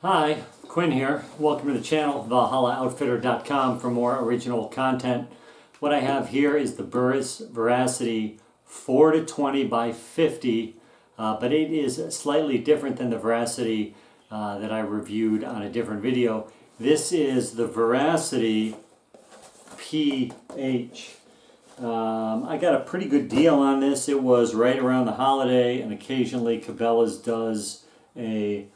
Hi, Quinn here. Welcome to the channel, ValhallaOutfitter.com for more original content. What I have here is the Burris Veracity 4-20 by 50, but it is slightly different than the Veracity that I reviewed on a different video. This is the Veracity PH. I got a pretty good deal on this. It was right around the holiday, and occasionally Cabela's does a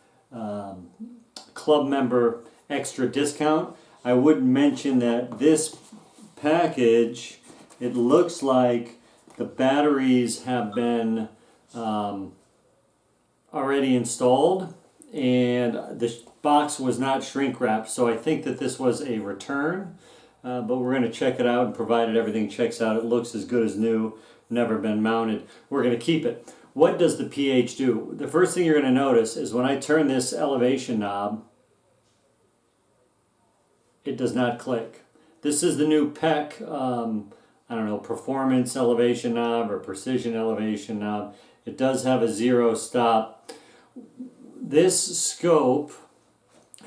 club member extra discount. I would mention that this package, it looks like the batteries have been already installed, and the box was not shrink wrapped, so I think that this was a return, but we're going to check it out, and provided everything checks out, it looks as good as new, never been mounted, we're going to keep it. What does the PH do? The first thing you're going to notice is when I turn this elevation knob, it does not click. This is the new PEC, I don't know, performance elevation knob or precision elevation knob. It does have a zero stop. This scope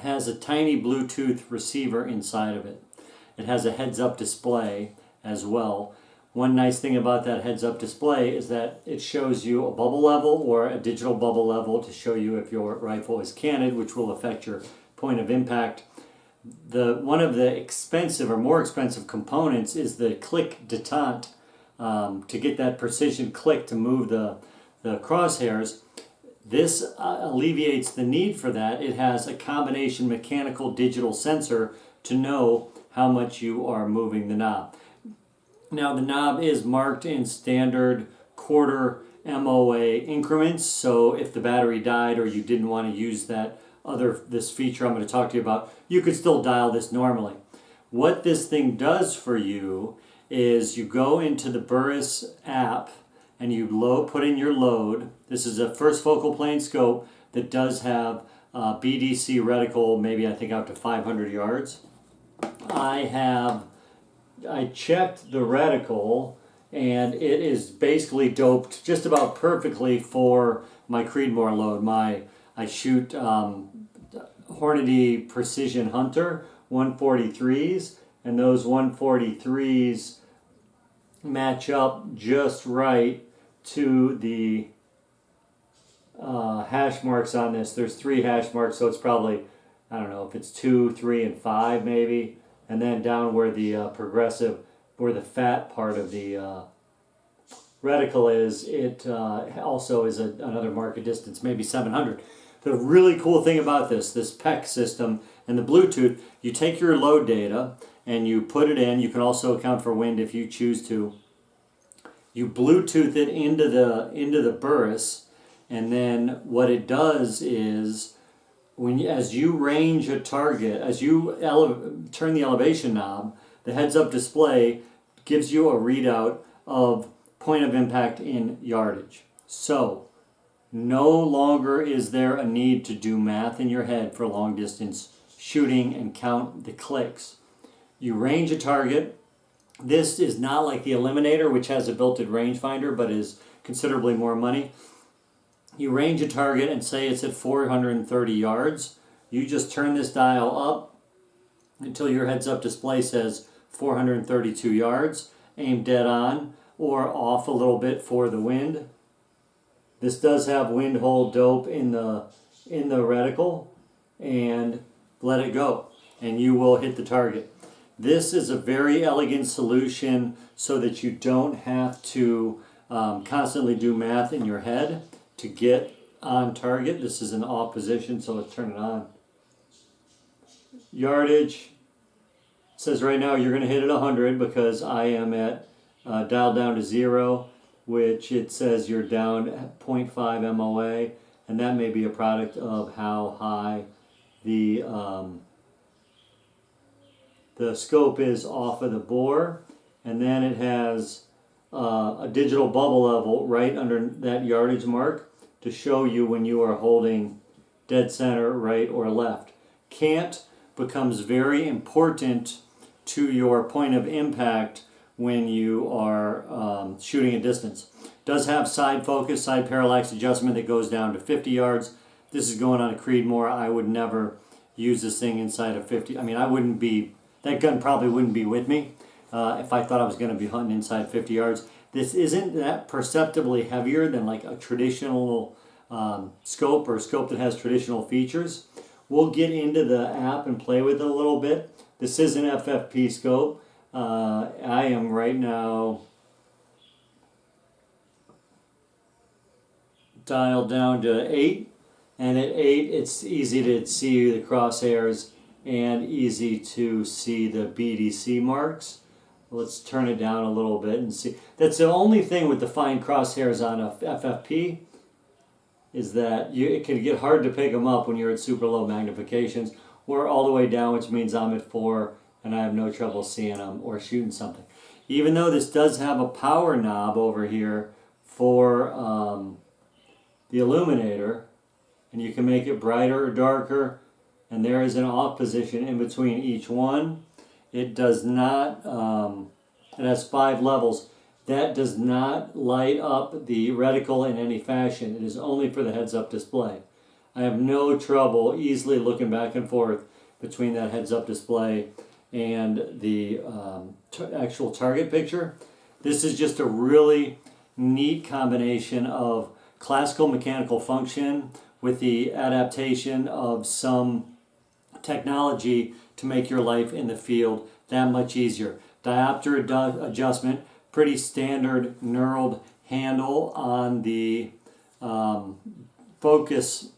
has a tiny Bluetooth receiver inside of it. It has a heads-up display as well. One nice thing about that heads-up display is that it shows you a bubble level or a digital bubble level to show you if your rifle is canted, which will affect your point of impact. One of the expensive or more expensive components is the click detente to get that precision click to move the crosshairs. This alleviates the need for that. It has a combination mechanical digital sensor to know how much you are moving the knob. Now the knob is marked in standard quarter MOA increments, so if the battery died or you didn't want to use this feature I'm going to talk to you about, you could still dial this normally. What this thing does for you is you go into the Burris app and you put in your load. This is a first focal plane scope that does have BDC reticle, maybe I think out to 500 yards. I checked the reticle, and it is basically doped just about perfectly for my Creedmoor load. I shoot Hornady Precision Hunter 143s, and those 143s match up just right to the hash marks on this. There's 3 hash marks, so it's probably, I don't know if it's 2, 3, and 5 maybe. And then down where the progressive, where the fat part of the reticle is, it also is another mark of distance, maybe 700. The really cool thing about this PEC system and the Bluetooth, you take your load data and you put it in. You can also account for wind if you choose to. You Bluetooth it into the Burris, and then what it does is, as you range a target, as you turn the elevation knob, the heads-up display gives you a readout of point of impact in yardage. So, no longer is there a need to do math in your head for long distance shooting and count the clicks. You range a target. This is not like the Eliminator, which has a built-in rangefinder but is considerably more money. You range a target and say it's at 430 yards. You just turn this dial up until your heads-up display says 432 yards. Aim dead on or off a little bit for the wind. This does have wind hole dope in the reticle, and let it go and you will hit the target. This is a very elegant solution so that you don't have to constantly do math in your head to get on target. This is an off position, so let's turn it on. Yardage, it says right now you're going to hit it 100 because I am at dialed down to 0, which it says you're down at 0.5 MOA, and that may be a product of how high the scope is off of the bore. And then it has a digital bubble level right under that yardage mark to show you when you are holding dead center, right or left. Cant becomes very important to your point of impact when you are shooting a distance. Does have side focus, side parallax adjustment that goes down to 50 yards. this is going on a Creedmoor. I would never use this thing inside of 50. I mean, I wouldn't be, that gun probably wouldn't be with me if I thought I was going to be hunting inside 50 yards. This isn't that perceptibly heavier than like a traditional scope or a scope that has traditional features. We'll get into the app and play with it a little bit. This is an FFP scope. I am right now dialed down to 8, and at 8 it's easy to see the crosshairs and easy to see the BDC marks. Let's turn it down a little bit and see. That's the only thing with the fine crosshairs on a FFP, is that it can get hard to pick them up when you're at super low magnifications, or all the way down, which means I'm at 4 and I have no trouble seeing them or shooting something. Even though this does have a power knob over here for the illuminator, and you can make it brighter or darker, and there is an off position in between each one. It does not, it has 5 levels. That does not light up the reticle in any fashion. It is only for the heads-up display. I have no trouble easily looking back and forth between that heads-up display and the actual target picture. This is just a really neat combination of classical mechanical function with the adaptation of some technology to make your life in the field that much easier. Diopter adjustment, pretty standard knurled handle on the focus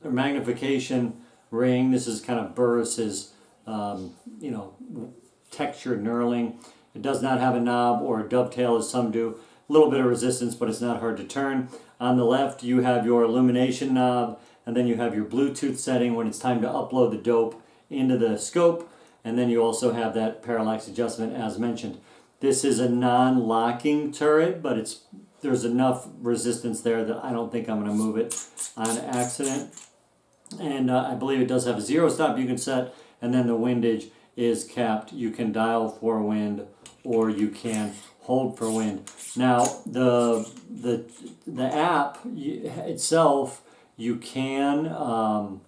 or magnification ring. This is kind of Burris's, textured knurling. It does not have a knob or a dovetail as some do. A little bit of resistance, but it's not hard to turn. On the left, you have your illumination knob, and then you have your Bluetooth setting when it's time to upload the dope into the scope, and then you also have that parallax adjustment as mentioned. This is a non-locking turret, but there's enough resistance there that I don't think I'm going to move it on accident. And I believe it does have a 0 stop you can set, and then the windage is capped. You can dial for wind, or you can hold for wind. Now, the app itself, you can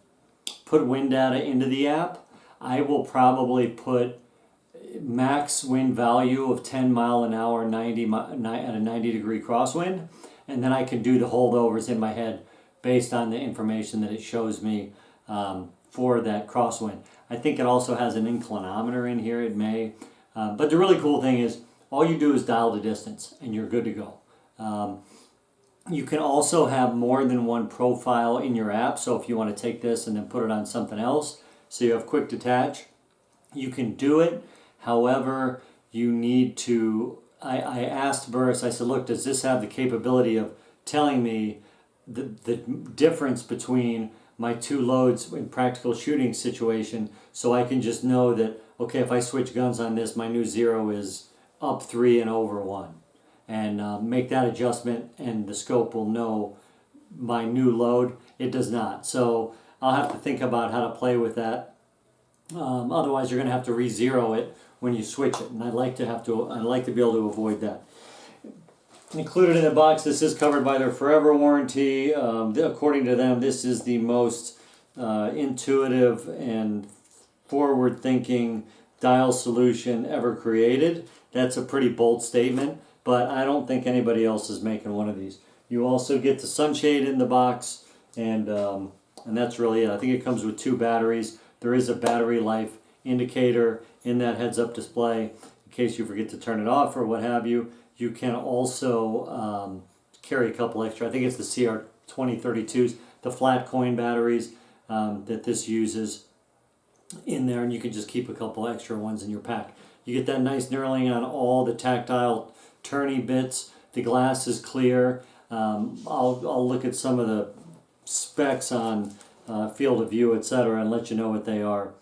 put wind data into the app. I will probably put max wind value of 10 mile an hour, at a 90 degree crosswind, and then I can do the holdovers in my head based on the information that it shows me for that crosswind. I think it also has an inclinometer in here. It may, but the really cool thing is all you do is dial the distance and you're good to go. You can also have more than one profile in your app, so if you want to take this and then put it on something else, so you have quick detach, you can do it. However, you need to, I asked Burris, I said, look, does this have the capability of telling me the difference between my 2 loads in practical shooting situation, so I can just know that, okay, if I switch guns on this, my new 0 is up 3 and over 1. And make that adjustment, and the scope will know my new load. It does not. So I'll have to think about how to play with that. Otherwise, you're going to have to re-zero it when you switch it, and I'd like to be able to avoid that. Included in the box, this is covered by their forever warranty. According to them, this is the most intuitive and forward-thinking dial solution ever created. That's a pretty bold statement, but I don't think anybody else is making one of these. You also get the sunshade in the box, and that's really it. I think it comes with 2 batteries. There is a battery life indicator in that heads-up display in case you forget to turn it off or what have you. You can also carry a couple extra. I think it's the CR2032s, the flat coin batteries that this uses in there, and you can just keep a couple extra ones in your pack. You get that nice knurling on all the tactile turny bits. The glass is clear. I'll look at some of the specs on field of view, etc., and let you know what they are.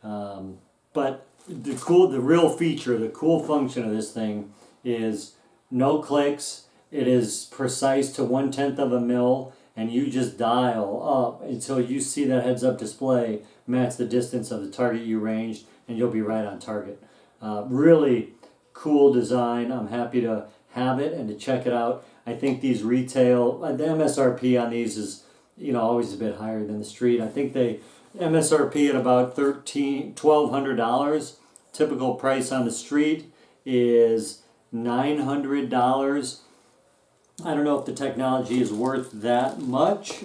But the real feature, the cool function of this thing is no clicks. It is precise to 1/10 of a mil, and you just dial up until you see that heads-up display match the distance of the target you ranged, and you'll be right on target. Really cool design. I'm happy to have it and to check it out. I think these retail, the MSRP on these always a bit higher than the street. I think they MSRP at about $1,200. Typical price on the street is $900. I don't know if the technology is worth that much.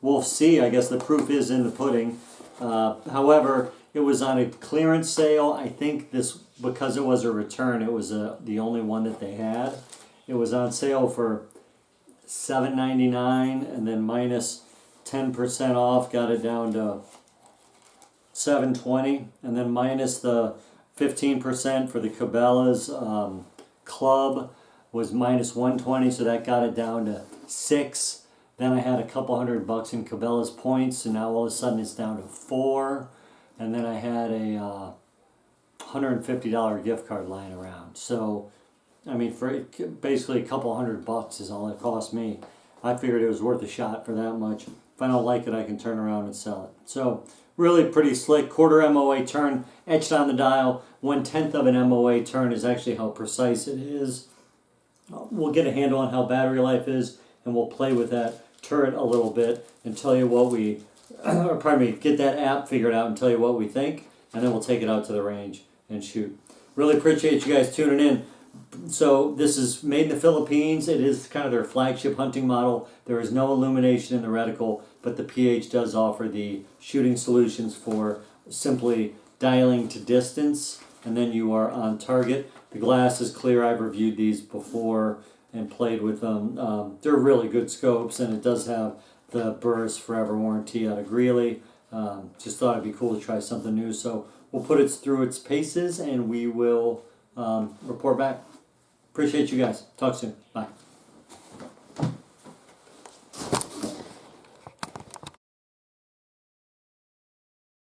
We'll see. I guess the proof is in the pudding. However, it was on a clearance sale. I think this, because it was a return, it was the only one that they had. It was on sale for $7.99, and then minus 10% off got it down to $7.20, and then minus the 15% for the Cabela's club was minus $120, so that got it down to $6. Then I had a couple $100 in Cabela's points, and now all of a sudden it's down to $4. And then I had a $150 gift card lying around. So, I mean, for basically a couple $100 is all it cost me. I figured it was worth a shot for that much. If I don't like it, I can turn around and sell it. So, really pretty slick. Quarter MOA turn, etched on the dial. 1/10 of an MOA turn is actually how precise it is. We'll get a handle on how battery life is, and we'll play with that turret a little bit and tell you what we, or pardon me, get that app figured out and tell you what we think, and then we'll take it out to the range and shoot. Really appreciate you guys tuning in. So this is made in the Philippines. It is kind of their flagship hunting model. There is no illumination in the reticle, but the PH does offer the shooting solutions for simply dialing to distance, and then you are on target. The glass is clear. I've reviewed these before and played with them. They're really good scopes, and it does have the Burris Forever warranty out of Greeley. Just thought it'd be cool to try something new. So we'll put it through its paces, and we will report back. Appreciate you guys. Talk soon. Bye.